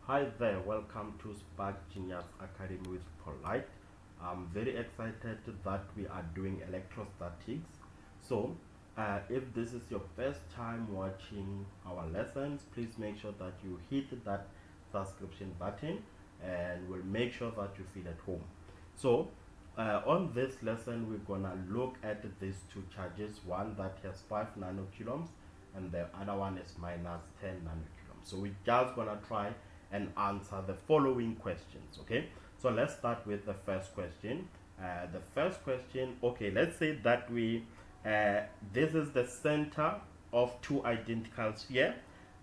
Hi there, welcome to Spark Genius Academy with Polite. I'm very excited that we are doing electrostatics. So, if this is your first time watching our lessons, please make sure that you hit that subscription button and we'll make sure that you feel at home. So, on this lesson, we're gonna look at these two charges, one that has 5 nanocoulombs and the other one is minus 10 nanocoulombs. So we're just gonna try and answer the following questions. Okay, so let's start with the first question. The first question, okay, let's say that this is the center of two identical spheres.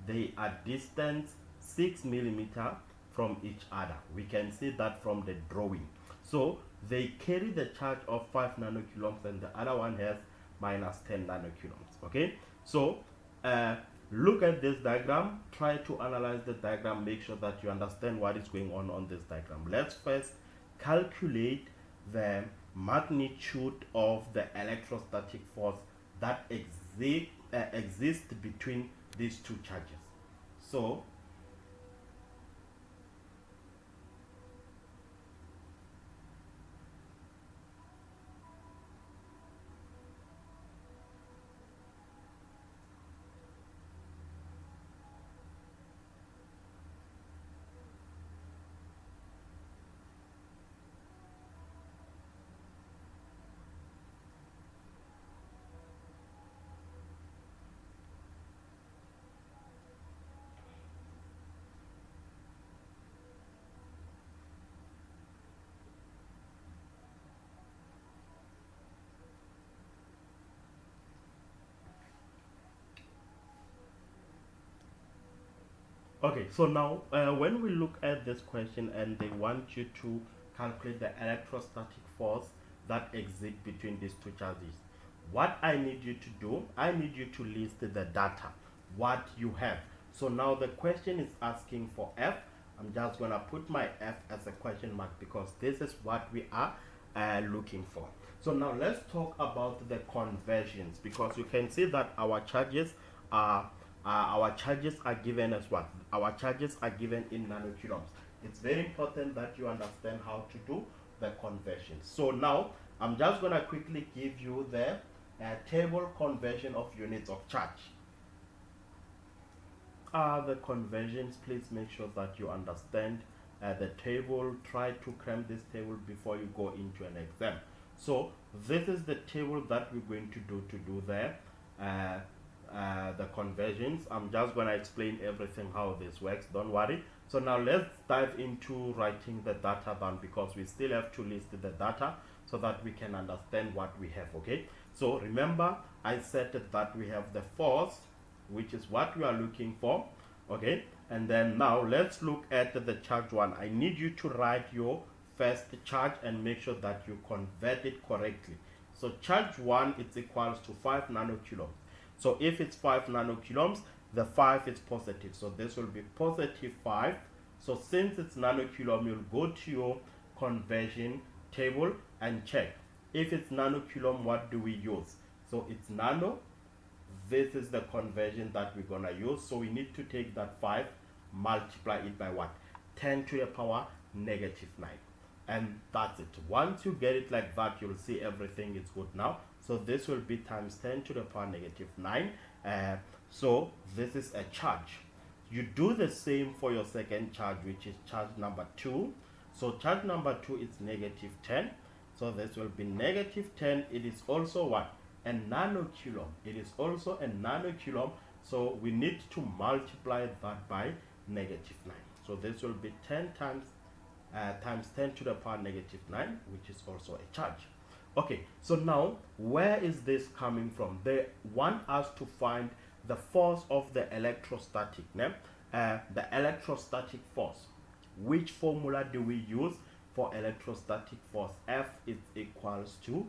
They are distant 6 millimeter from each other. We can see that from the drawing. So they carry the charge of 5 nanocoulombs and the other one has minus 10 nanocoulombs. Okay, so look at this diagram, try to analyze the diagram, make sure that you understand what is going on this diagram. Let's first calculate the magnitude of the electrostatic force that exists between these two charges. So okay, so now when we look at this question and they want you to calculate the electrostatic force that exists between these two charges, what I need you to do, I need you to list the data, what you have. So now the question is asking for F. I'm just gonna put my F as a question mark because this is what we are looking for. So now let's talk about the conversions, because you can see that our charges are given as what? Our charges are given in nanocoulombs. It's very important that you understand how to do the conversion. So now I'm just gonna quickly give you the table conversion of units of charge. The conversions, please make sure that you understand the table. Try to cram this table before you go into an exam. So this is the table that we're going to do the conversions. I'm just going to explain everything how this works, don't worry. So now let's dive into writing the data down, because we still have to list the data so that we can understand what we have. Okay, so remember I said that we have the force, which is what we are looking for. Okay, and then now let's look at the charge one. I need you to write your first charge and make sure that you convert it correctly. So charge one is equals to 5 nanocoulombs. So if it's 5 nanocoulombs, the 5 is positive, so this will be positive 5. So since it's nanocoulomb, you'll go to your conversion table and check. If it's nanocoulomb, what do we use? So it's nano. This is the conversion that we're gonna use. So we need to take that 5, multiply it by what? 10 to the power negative 9. And that's it. Once you get it like that, you'll see everything is good now. So this will be times 10 to the power negative 9. So this is a charge. You do the same for your second charge, which is charge number 2. So charge number 2 is negative 10. So this will be negative 10. It is also what? A nanocoulomb. It is also a nanocoulomb. So we need to multiply that by negative 9. So this will be 10 times 10 to the power negative 9, which is also a charge. Okay, so now where is this coming from? They want us to find the force of the electrostatic, the electrostatic force. Which formula do we use for electrostatic force? F is equals to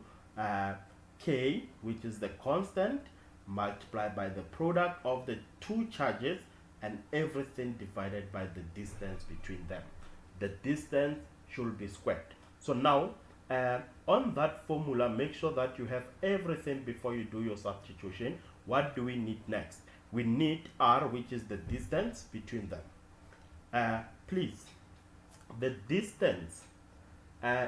K, which is the constant, multiplied by the product of the two charges and everything divided by the distance between them. The distance should be squared. So now on that formula, make sure that you have everything before you do your substitution. What do we need next? We need R, which is the distance between them. please, the distance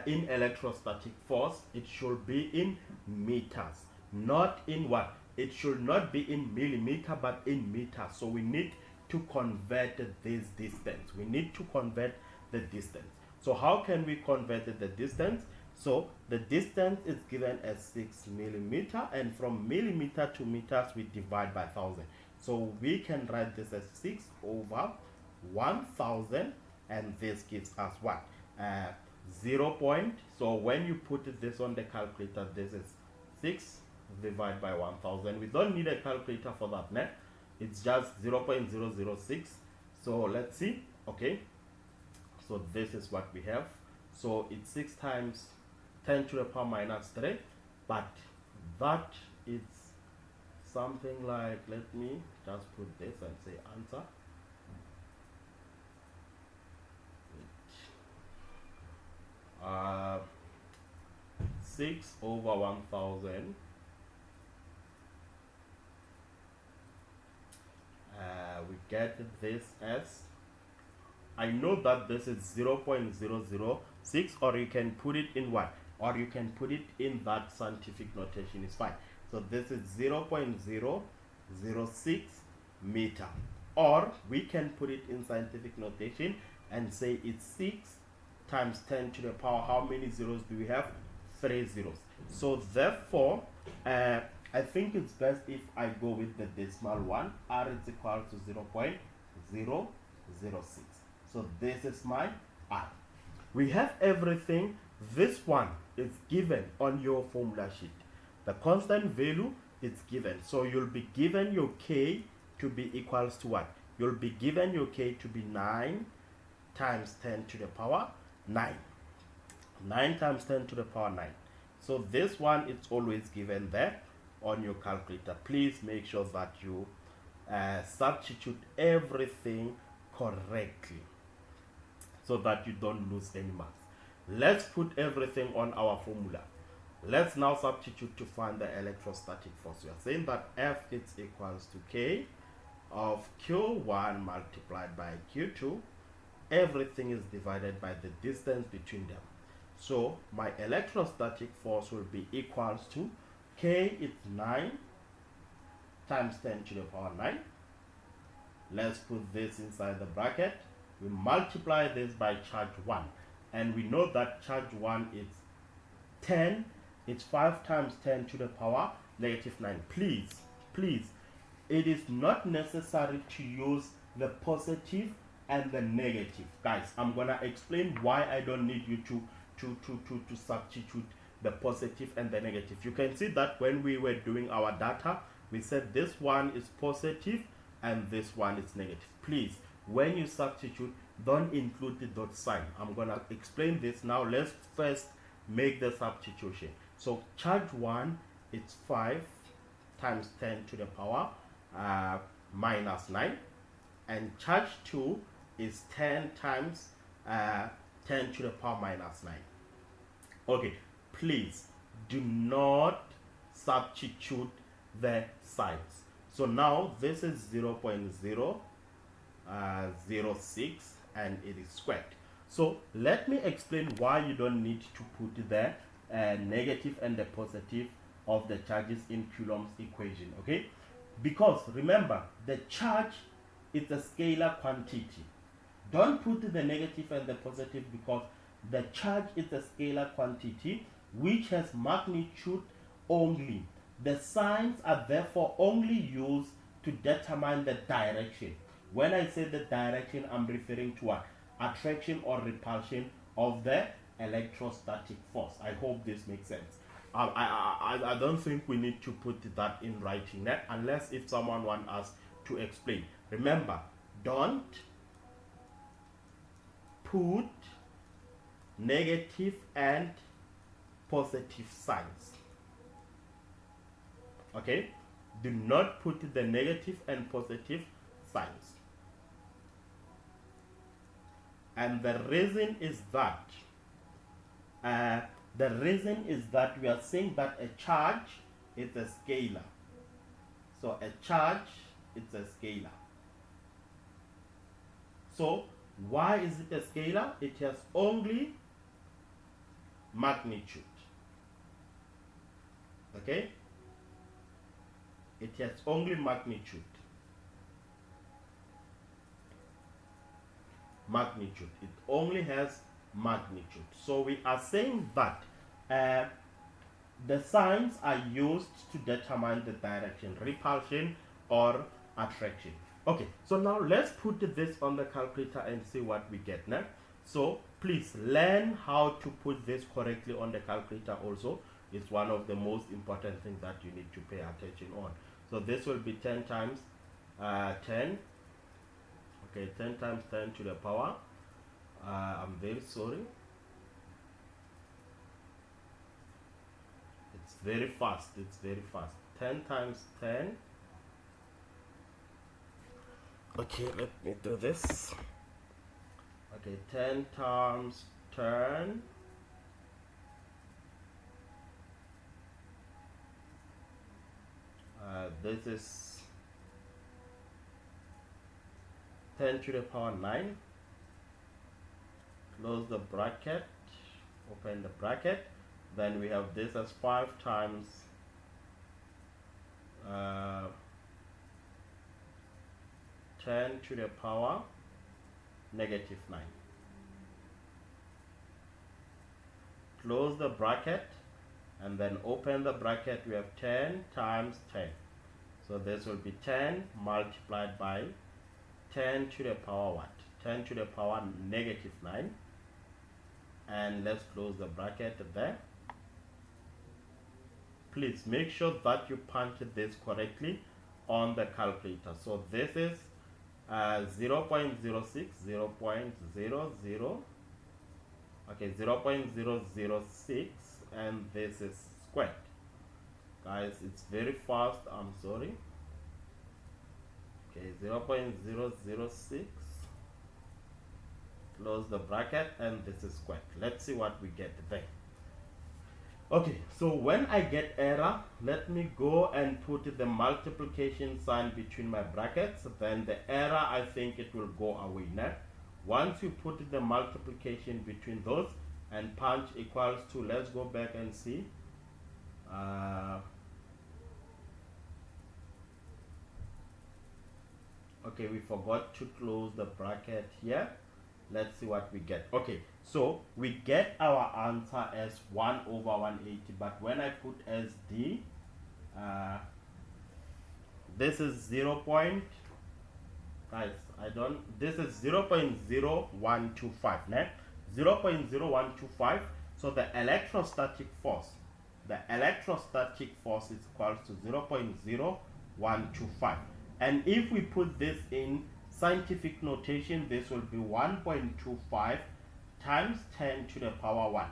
in electrostatic force, it should be in meters, not in what? It should not be in millimeter, but in meters. So we need to convert this distance. We need to convert the distance. So how can we convert the distance? So the distance is given as 6 millimeter, and from millimeter to meters we divide by 1,000. So we can write this as 6 over 1,000, and this gives us what? 0 point. So when you put this on the calculator, this is 6 divided by 1,000. We don't need a calculator for that, né? It's just 0.006. So let's see. Okay, so this is what we have. So it's 6 times 10 to the power minus 3, but that is something like, let me just put this and say answer. 6 over 1,000, we get this as, I know that this is 0.006, or you can put it in what? Or you can put it in that scientific notation, is fine. So this is 0.006 meter, or we can put it in scientific notation and say it's 6 times 10 to the power, how many zeros do we have? 3 zeros. So therefore, I think it's best if I go with the decimal one. R is equal to 0.006. So this is my R. We have everything. This one is given on your formula sheet. The constant value is given. So you'll be given your K to be equals to what? You'll be given your K to be 9 times 10 to the power 9. 9 times 10 to the power 9. So this one is always given there on your calculator. Please make sure that you substitute everything correctly so that you don't lose any marks. Let's put everything on our formula. Let's now substitute to find the electrostatic force. We are saying that F is equals to K of Q1 multiplied by Q2. Everything is divided by the distance between them. So my electrostatic force will be equals to K is 9 times 10 to the power 9. Let's put this inside the bracket. We multiply this by charge 1. And we know that charge 1 is 10. It's 5 times 10 to the power negative 9. Please, it is not necessary to use the positive and the negative. Guys, I'm going to explain why I don't need you to substitute the positive and the negative. You can see that when we were doing our data, we said this one is positive and this one is negative. Please, when you substitute, don't include the dot sign. I'm going to explain this now. Let's first make the substitution. So charge 1 is 5 times 10 to the power minus 9, and charge 2 is 10 times 10 to the power minus 9. Okay, please do not substitute the signs. So now this is 0.006 and it is squared. So let me explain why you don't need to put the negative and the positive of the charges in Coulomb's equation. Okay, because remember, the charge is a scalar quantity. Don't put the negative and the positive because the charge is a scalar quantity which has magnitude only. The signs are therefore only used to determine the direction. When I say the direction, I'm referring to what? Attraction or repulsion of the electrostatic force. I hope this makes sense. I don't think we need to put that in writing unless if someone wants us to explain. Remember, don't put negative and positive signs. Okay, do not put the negative and positive signs. And the reason is that we are saying that a charge is a scalar. So a charge is a scalar. So Why is it a scalar? It has only magnitude. Okay? It has only magnitude. Magnitude. It only has magnitude. So we are saying that the signs are used to determine the direction, repulsion or attraction. Okay, so now let's put this on the calculator and see what we get now. So please learn how to put this correctly on the calculator also. It's one of the most important things that you need to pay attention on. So this will be 10 times 10. Okay, 10 times 10 to the power. I'm very sorry. It's very fast. It's very fast. 10 times 10. Okay, let me do this. Okay, 10 times 10. This is 10 to the power 9. Close the bracket, open the bracket. Then we have this as 5 times 10 to the power negative 9. Close the bracket and then open the bracket. We have 10 times 10. So this will be 10 multiplied by 10 to the power what? 10 to the power negative 9. And let's close the bracket there. Please make sure that you punch this correctly on the calculator. So this is 0.06, 0.00, okay, 0.006, and this is squared. Guys, it's very fast, I'm sorry. Okay, 0.006, close the bracket, and this is squared. Let's see what we get there. Okay, so when I get error, let me go and put the multiplication sign between my brackets. Then the error, I think it will go away now. Once you put the multiplication between those and punch equals to, let's go back and see. Okay, we forgot to close the bracket here. Let's see what we get. Okay, so we get our answer as 1 over 180, but when I put as D, this is 0. Guys, this is 0.0125, né? 0.0125. So the electrostatic force is equal to 0.0125. And if we put this in scientific notation, this will be 1.25 times 10 to the power 1.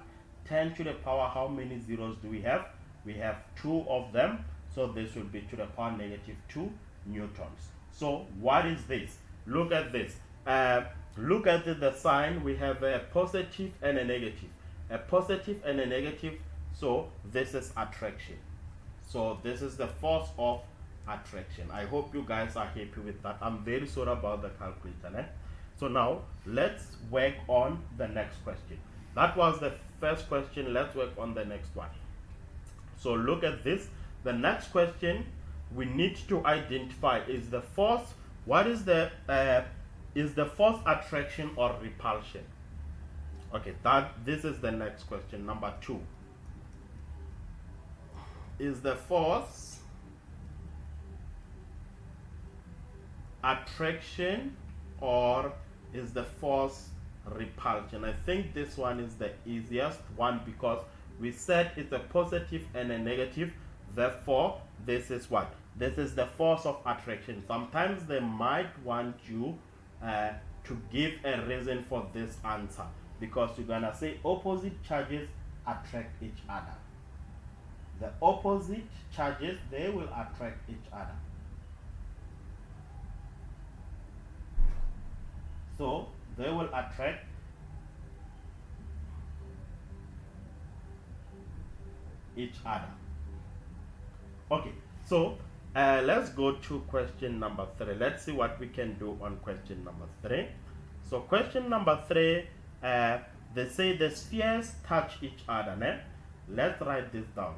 10 to the power, how many zeros do we have? We have 2 of them, so this will be to the power negative 2 newtons. So what is this? Look at this. Look at the sign. We have a positive and a negative. A positive and a negative, so this is attraction. So this is the force of attraction. I hope you guys are happy with that. I'm very sorry about the calculator, né? So now let's work on the next question. That was the first question. Let's work on the next one. So look at this. The next question we need to identify is the force. What is the force attraction or repulsion? Okay, this is the next question, number 2. Is the force attraction or is the force repulsion? I think this one is the easiest one because we said it's a positive and a negative. Therefore, this is what? This is the force of attraction. Sometimes they might want you to give a reason for this answer because you're gonna say opposite charges attract each other. The opposite charges, they will attract each other. So they will attract each other. Okay, so let's go to question number 3. Let's see what we can do on question number 3. So question number 3, they say the spheres touch each other. Ne? Let's write this down.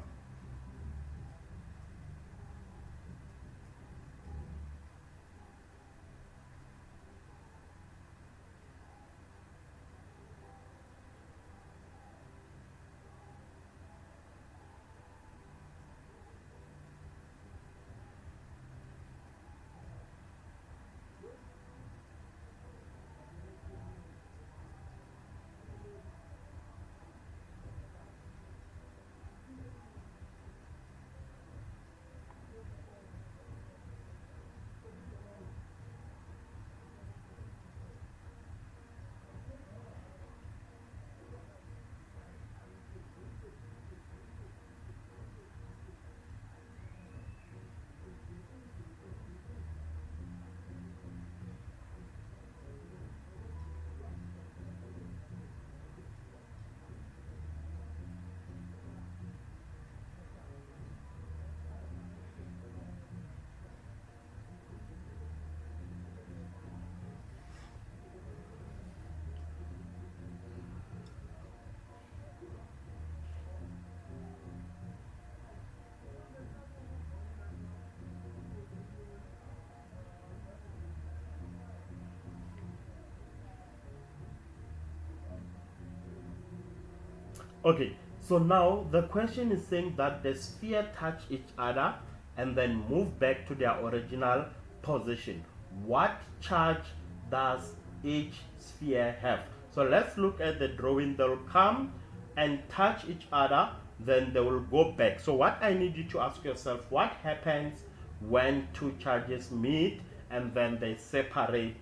Okay, so now the question is saying that the sphere touch each other and then move back to their original position. What charge does each sphere have? So let's look at the drawing. They will come and touch each other, then they will go back. So what I need you to ask yourself, what happens when two charges meet and then they separate?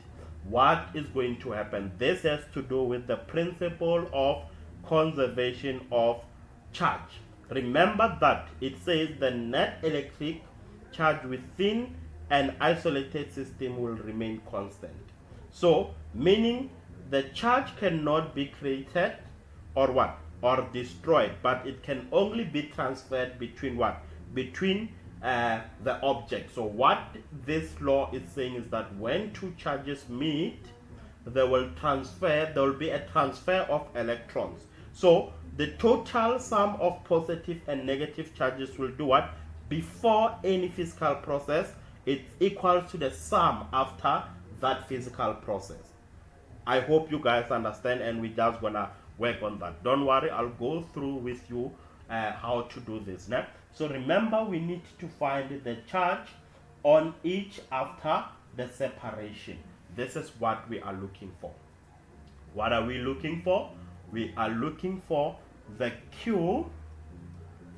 What is going to happen? This has to do with the principle of conservation of charge. Remember that it says the net electric charge within an isolated system will remain constant. So meaning the charge cannot be created or what? Or destroyed, but it can only be transferred between what? Between the object. So what this law is saying is that when two charges meet, there will be a transfer of electrons. So the total sum of positive and negative charges will do what? Before any physical process, it's equal to the sum after that physical process. I hope you guys understand, and we're just gonna work on that. Don't worry, I'll go through with you how to do this now. So remember, we need to find the charge on each after the separation. This is what we are looking for. What are we looking for? We are looking for the Q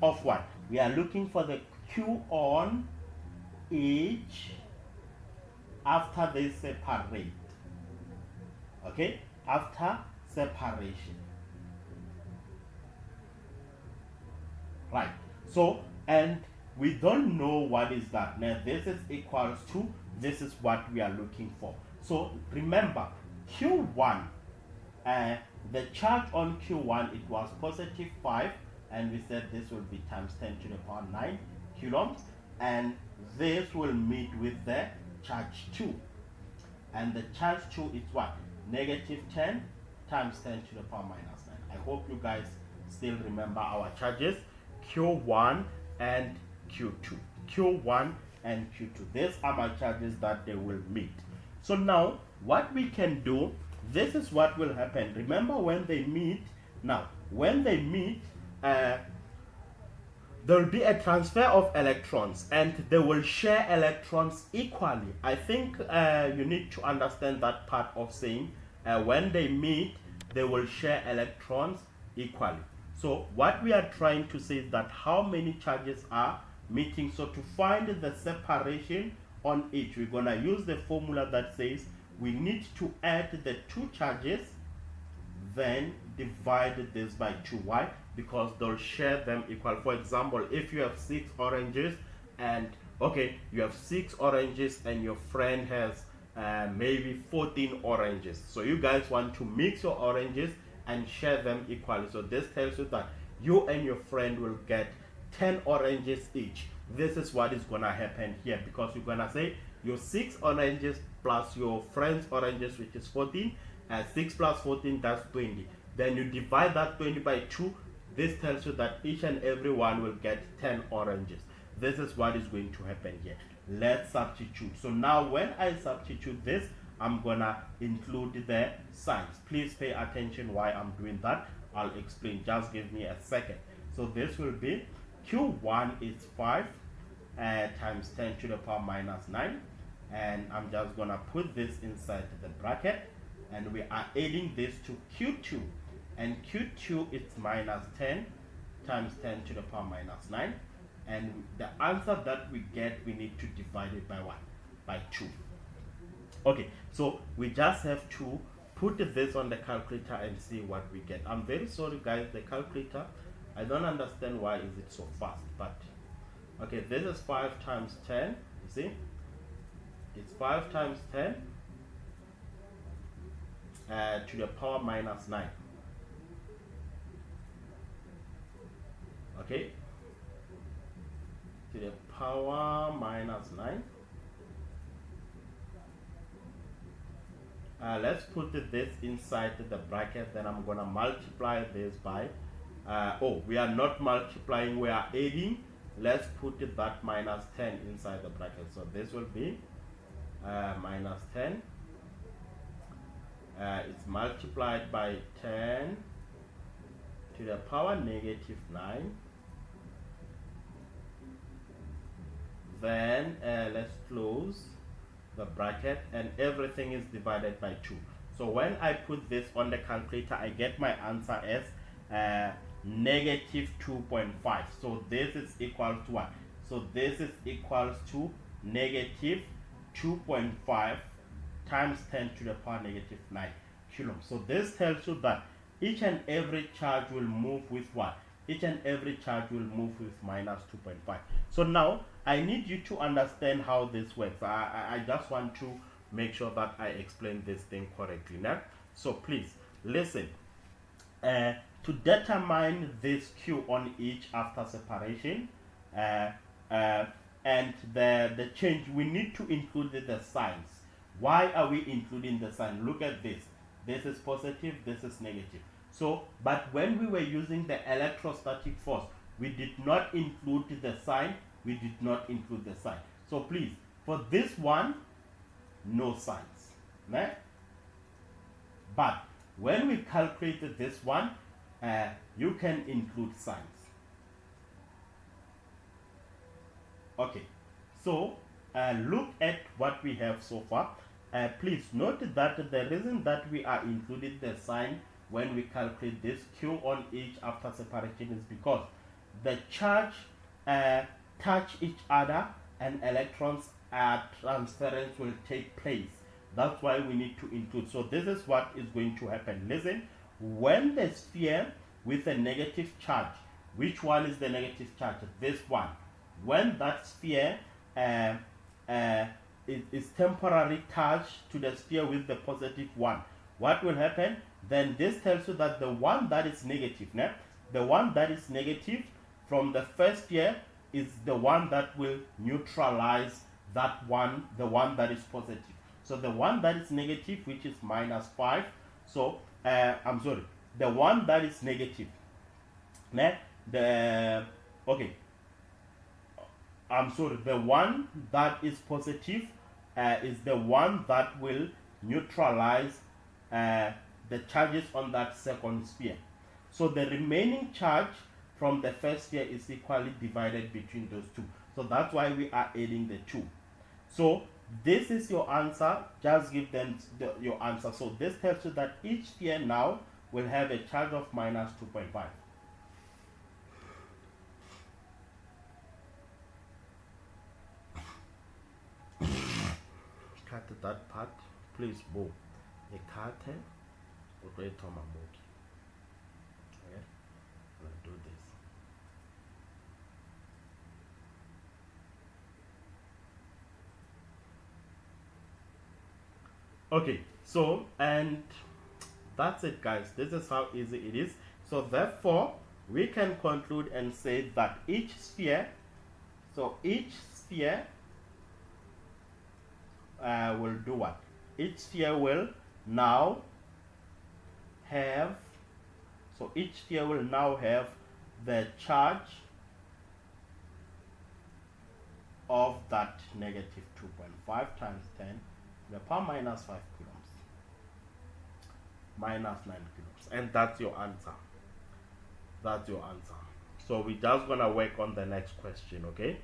of what? We are looking for the Q on each after they separate. Okay? After separation. Right. So, and we don't know what is that. Now, this is equals to, this is what we are looking for. So, remember, Q1, the charge on Q1, it was positive 5, and we said this will be times 10 to the power 9 coulombs, and this will meet with the charge 2. And the charge 2 is what? Negative 10 times 10 to the power minus 9. I hope you guys still remember our charges, Q1 and Q2. Q1 and Q2. These are my charges that they will meet. So now, what we can do, this is what will happen. Remember, when they meet, there will be a transfer of electrons and they will share electrons equally. I think you need to understand that part of saying when they meet, they will share electrons equally. So what we are trying to say is that how many charges are meeting. So to find the separation on each, we're going to use the formula that says we need to add the two charges, then divide this by 2. Why? Because they'll share them equal. For example, if you have 6 oranges and you have 6 oranges and your friend has maybe 14 oranges. So you guys want to mix your oranges and share them equally. So this tells you that you and your friend will get 10 oranges each. This is what is gonna happen here, because you're gonna say your 6 oranges plus your friend's oranges, which is 14, 6 plus 14, that's 20. Then you divide that 20 by 2. This tells you that each and every one will get 10 oranges. This is what is going to happen here. Let's substitute. So now when I substitute this, I'm gonna include the signs. Please pay attention why I'm doing that. I'll explain. Just give me a second. So this will be Q1 is 5 times 10 to the power minus 9. And I'm just gonna put this inside the bracket. And we are adding this to Q2. And Q2 is minus 10 times 10 to the power minus 9. And the answer that we get, we need to divide it by what? By 2. Okay, so we just have to put this on the calculator and see what we get. I'm very sorry guys, the calculator, I don't understand why is it so fast, but okay, this is 5 times 10, you see? It's 5 times 10 to the power minus 9. Okay, to the power minus 9. Let's put this inside the bracket. Then I'm gonna multiply this by we are not multiplying, we are adding. Let's put that minus 10 inside the bracket. So this will be minus 10. It's multiplied by 10 to the power negative 9. Then let's close the bracket, and everything is divided by 2. So when I put this on the calculator, I get my answer as negative 2.5. So this is equal to what? So this is equals to negative 2.5 times 10 to the power negative 9 coulombs. So this tells you that each and every charge will move with what? Each and every charge will move with minus 2.5. So now I need you to understand how this works. I just want to make sure that I explain this thing correctly now. So please listen. To determine this Q on each after separation and the change, we need to include the signs. Why are we including the sign? Look at this. This is positive, this is negative. So, but when we were using the electrostatic force, we did not include the sign. We did not include the sign. So please, for this one, no signs. Right? But when we calculated this one, you can include signs. Okay, so look at what we have so far. Please note that the reason that we are including the sign when we calculate this Q on each after separation is because the charge touch each other and electrons transference will take place. That's why we need to include. So this is what is going to happen. Listen, when the sphere with a negative charge, which one is the negative charge? This one. When that sphere is temporarily attached to the sphere with the positive one, what will happen? Then this tells you that the one that is negative, the one that is negative from the first sphere is the one that will neutralize that one, the one that is positive. So the one that is negative, which is minus 5, so I'm sorry, the one that is negative, the one that is positive is the one that will neutralize the charges on that second sphere. So the remaining charge from the first sphere is equally divided between those two. So that's why we are adding the 2. So this is your answer. Just give them your answer. So this tells you that each sphere now will have a charge of minus 2.5. Cut that part, please. Boom. A cut. Okay, I'm gonna do this. Okay, so and that's it, guys. This is how easy it is. So therefore we can conclude and say that each sphere will do what? Each sphere will now have, so each sphere will now have the charge of that negative 2.5 times 10 to the power minus 5 coulombs, minus 9 coulombs. And that's your answer. That's your answer. So we're just going to work on the next question, okay?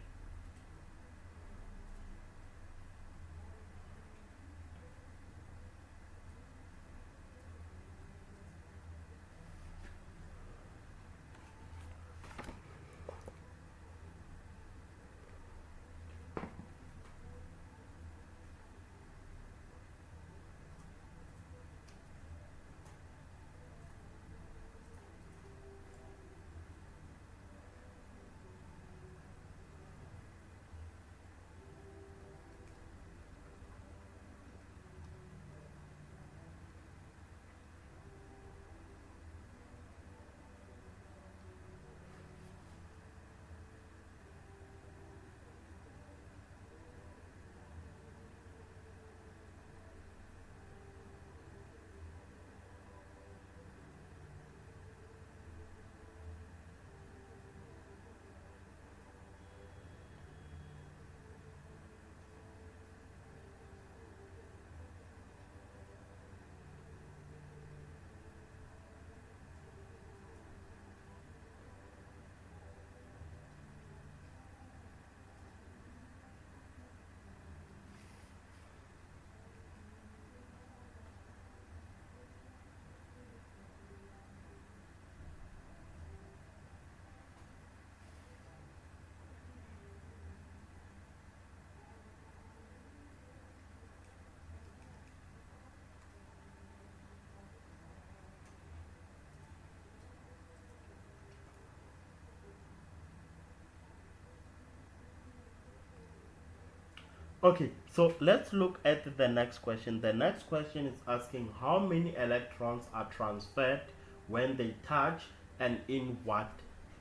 Okay, so let's look at the next question. The next question is asking how many electrons are transferred when they touch and in what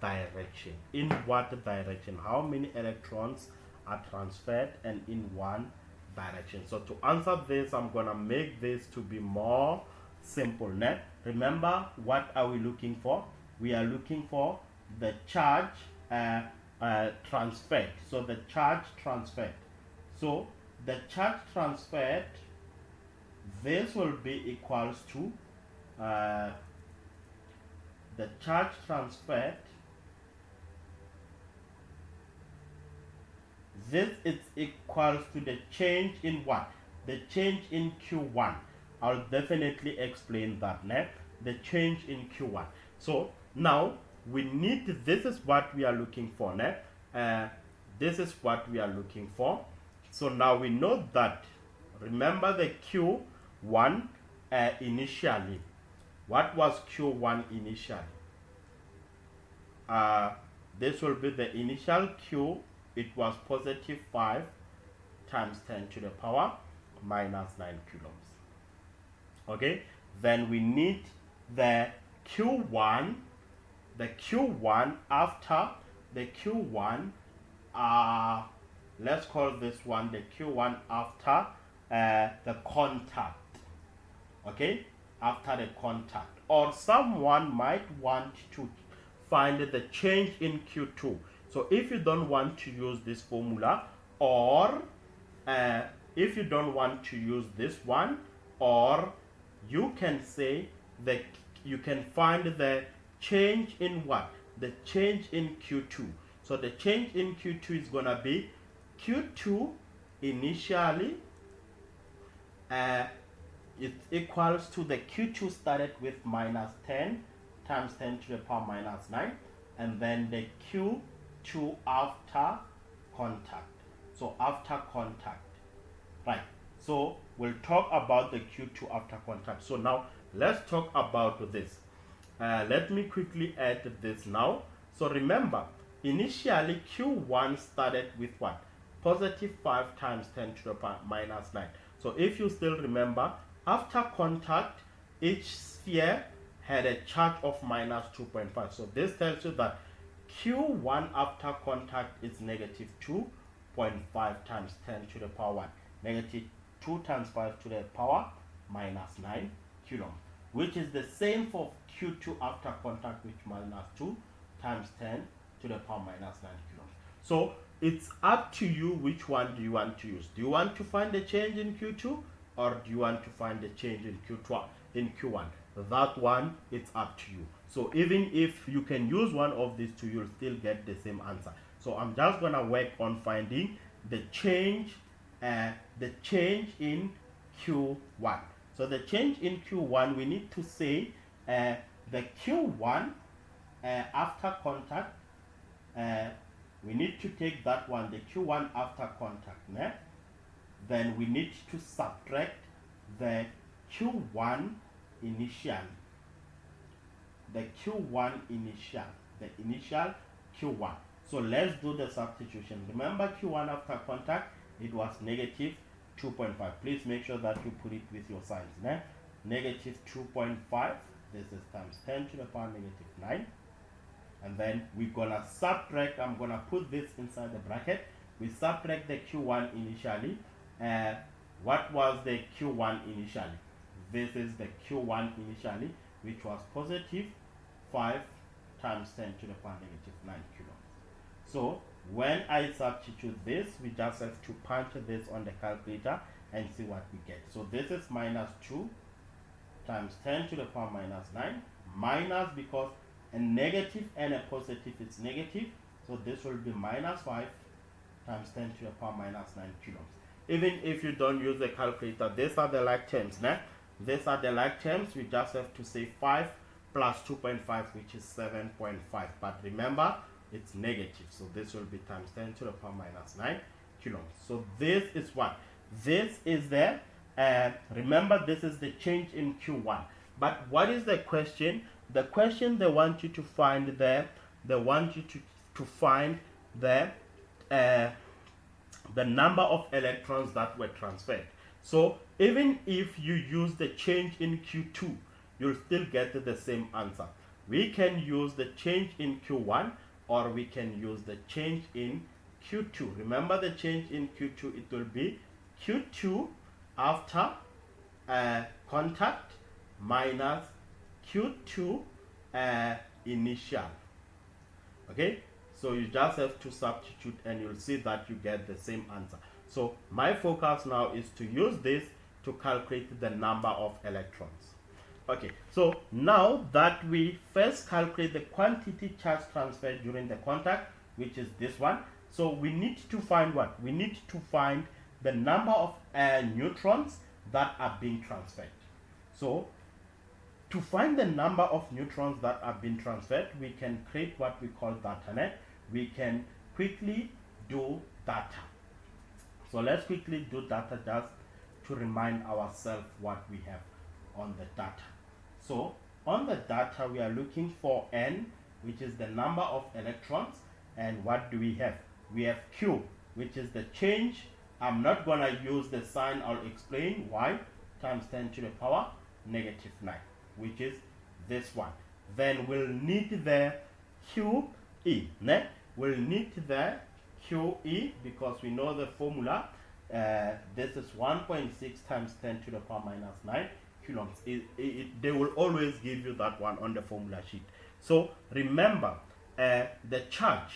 direction? In what direction? How many electrons are transferred and in one direction? So to answer this, I'm going to make this to be more simple. Now, remember, what are we looking for? We are looking for the charge transferred. So the charge transferred. So the charge transferred, this will be equals to the charge transferred, this is equals to the change in what? The change in Q1. I'll definitely explain that now. The change in Q1. So now we need, this is what we are looking for now. This is what we are looking for. So now we know that, remember the Q1 initially. What was Q1 initially? This will be the initial Q. It was positive 5 times 10 to the power minus 9 coulombs. Okay, then we need the Q1. The Q1 after the Q1, let's call this one the Q1 after the contact. Okay, after the contact. Or someone might want to find the change in Q2. So if you don't want to use this formula, or if you don't want to use this one, or you can say that you can find the change in what? The change in Q2. So the change in Q2 is going to be Q2 initially, it equals to the Q2 started with minus 10 times 10 to the power minus 9, and then the Q2 after contact. So after contact, right? So we'll talk about the Q2 after contact. So now let's talk about this. Let me quickly add this now. So remember, initially Q1 started with what? Positive 5 times 10 to the power minus 9. So if you still remember, after contact, each sphere had a charge of minus 2.5. So this tells you that Q1 after contact is negative 2.5 times 10 to the power 1. Negative 2 times 5 to the power minus 9 coulomb. which is the same for Q2 after contact, which minus 2 times 10 to the power minus 9 coulombs. So it's up to you, which one do you want to use. Do you want to find the change in Q2, or do you want to find the change in Q1? That one, it's up to you. So even if you can use one of these two, you'll still get the same answer. So I'm just gonna work on finding the change in Q1. So the change in Q1, we need to say the Q1 after contact, we need to take that one, the Q1 after contact, né? Then we need to subtract the Q1 initial, the initial Q1. So let's do the substitution. Remember, Q1 after contact, it was negative 2.5. Please make sure that you put it with your signs. Né? Negative 2.5, this is times 10 to the power negative 9. And then we're gonna subtract, I'm gonna put this inside the bracket. We subtract the Q1 initially. What was the Q1 initially? This is the Q1 initially, which was positive 5 times 10 to the power negative 9 coulombs. So when I substitute this, we just have to punch this on the calculator and see what we get. So this is minus 2 times 10 to the power minus 9, minus, because a negative and a positive is negative, so this will be minus 5 times 10 to the power minus 9 coulombs. Even if you don't use the calculator, these are the like terms. Né? These are the like terms. We just have to say 5 plus 2.5, which is 7.5. But remember, it's negative, so this will be times 10 to the power minus 9 coulombs. So this is what? This is the, remember, this is the change in Q1. But what is the question? The question, they want you to find the, they want you to find the number of electrons that were transferred. So even if you use the change in Q2, you'll still get the same answer. We can use the change in Q1, or we can use the change in Q2. Remember, the change in Q2, it will be Q2 after contact minus Q2 initial. Okay, so you just have to substitute and you'll see that you get the same answer. So my focus now is to use this to calculate the number of electrons. Okay, so now that we first calculate the quantity charge transferred during the contact, which is this one, so we need to find what? We need to find the number of neutrons that are being transferred. So to find the number of neutrons that are being transferred, we can create what we call data net. We can quickly do data. So let's quickly do data just to remind ourselves what we have on the data. So on the data, we are looking for N, which is the number of electrons. And what do we have? We have Q, which is the change. I'm not going to use the sign. I'll explain why. Times 10 to the power negative 9, which is this one. Then we'll need the QE. We'll need the QE because we know the formula. This is 1.6 times 10 to the power minus 9 coulombs. They will always give you that one on the formula sheet. So remember, the charge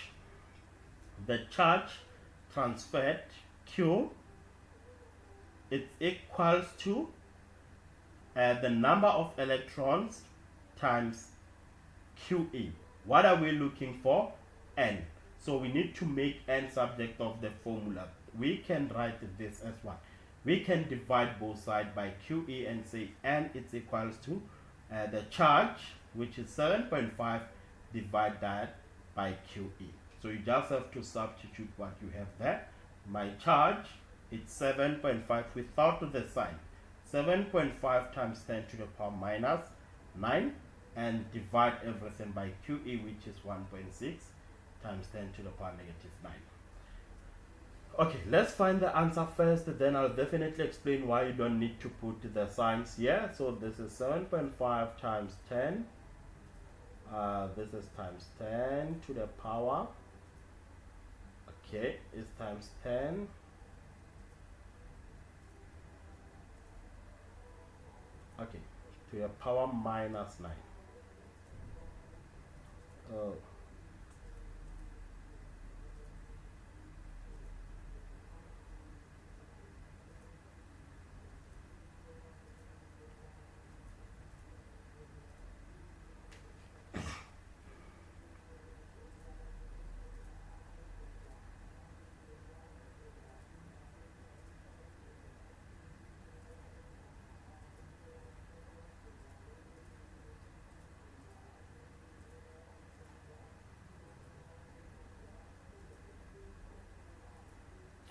transferred, Q, it's equals to the number of electrons times QE. What are we looking for? N. So we need to make N subject of the formula. We can write this as what? We can divide both sides by QE and say N is equals to the charge, which is 7.5, divide that by QE. So you just have to substitute what you have there. My charge, it's 7.5 without the sign. 7.5 times 10 to the power minus 9, and divide everything by QE, which is 1.6 times 10 to the power negative 9. Okay, let's find the answer first, then I'll definitely explain why you don't need to put the signs here. So this is 7.5 times 10. This is times 10 to the power. Okay, it's times 10. Okay, to the power minus 9. Oh.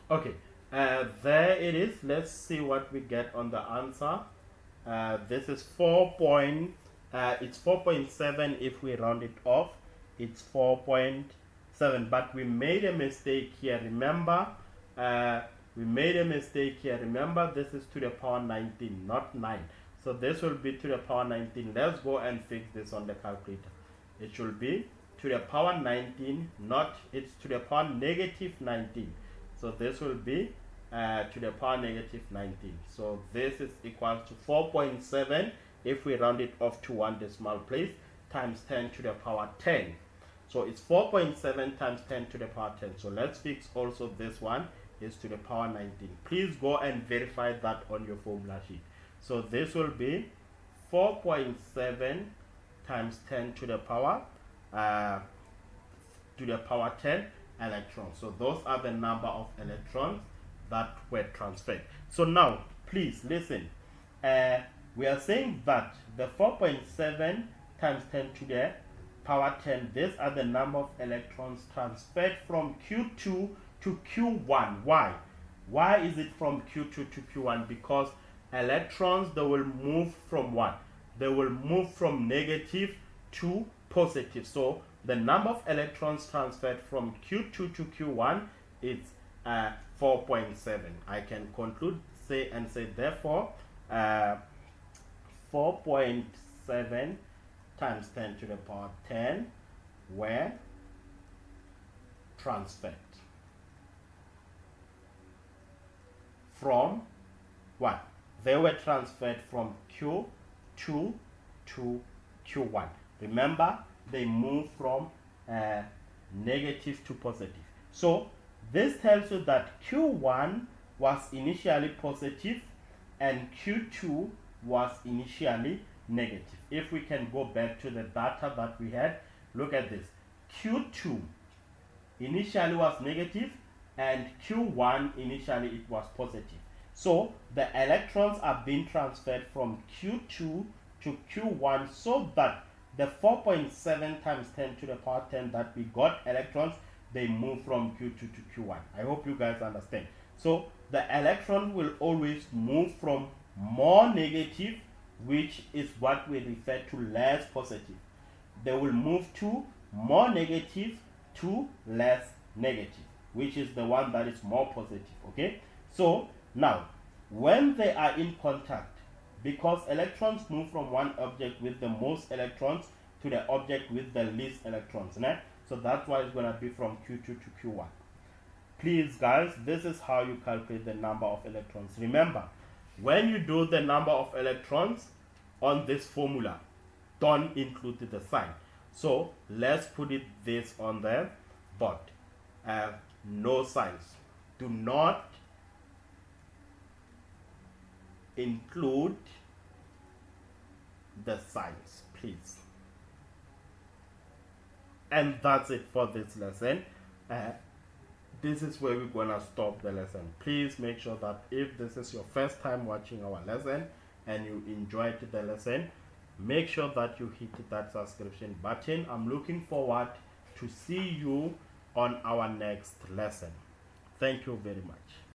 Okay, there it is. Let's see what we get on the answer. This is 4 point, it's 4.7 if we round it off. It's 4.7, but we made a mistake here. Remember, we made a mistake here. Remember, this is to the power 19, not 9. So this will be to the power 19. Let's go and fix this on the calculator. It should be to the power 19, not, it's to the power negative 19. So this will be to the power negative 19. So this is equal to 4.7 if we round it off to one decimal place times 10 to the power 10. So it's 4.7 times 10 to the power 10. So let's fix also this one is to the power 19. Please go and verify that on your formula sheet. So this will be 4.7 times 10 to the power 10 electrons. So those are the number of electrons that were transferred. So now please listen, we are saying that the 4.7 times 10 to the power 10, these are the number of electrons transferred from Q2 to Q1. Why is it from Q2 to Q1? Because electrons, they will move from what? They will move from negative to positive. So the number of electrons transferred from Q2 to Q1 is 4.7. I can conclude, say therefore 4.7 times 10 to the power 10 were transferred from what? They were transferred from Q2 to Q1. Remember, they move from negative to positive. So this tells you that Q1 was initially positive and Q2 was initially negative. If we can go back to the data that we had, look at this. Q2 initially was negative and Q1 initially it was positive. So the electrons are being transferred from Q2 to Q1 so that the 4.7 times 10 to the power 10 that we got electrons, they move from Q2 to Q1. I hope you guys understand. So the electron will always move from more negative, which is what we refer to less positive. They will move to more negative to less negative, which is the one that is more positive. Okay, so now when they are in contact, because electrons move from one object with the most electrons to the object with the least electrons, né? So that's why it's going to be from Q2 to Q1. Please guys, this is how you calculate the number of electrons. Remember, when you do the number of electrons on this formula, don't include the sign. So let's put this on the board. No signs. Do not include the signs, please. And that's it for this lesson. This is where we're gonna stop the lesson. Please make sure that if this is your first time watching our lesson and you enjoyed the lesson, make sure that you hit that subscription button. I'm looking forward to see you on our next lesson. Thank you very much.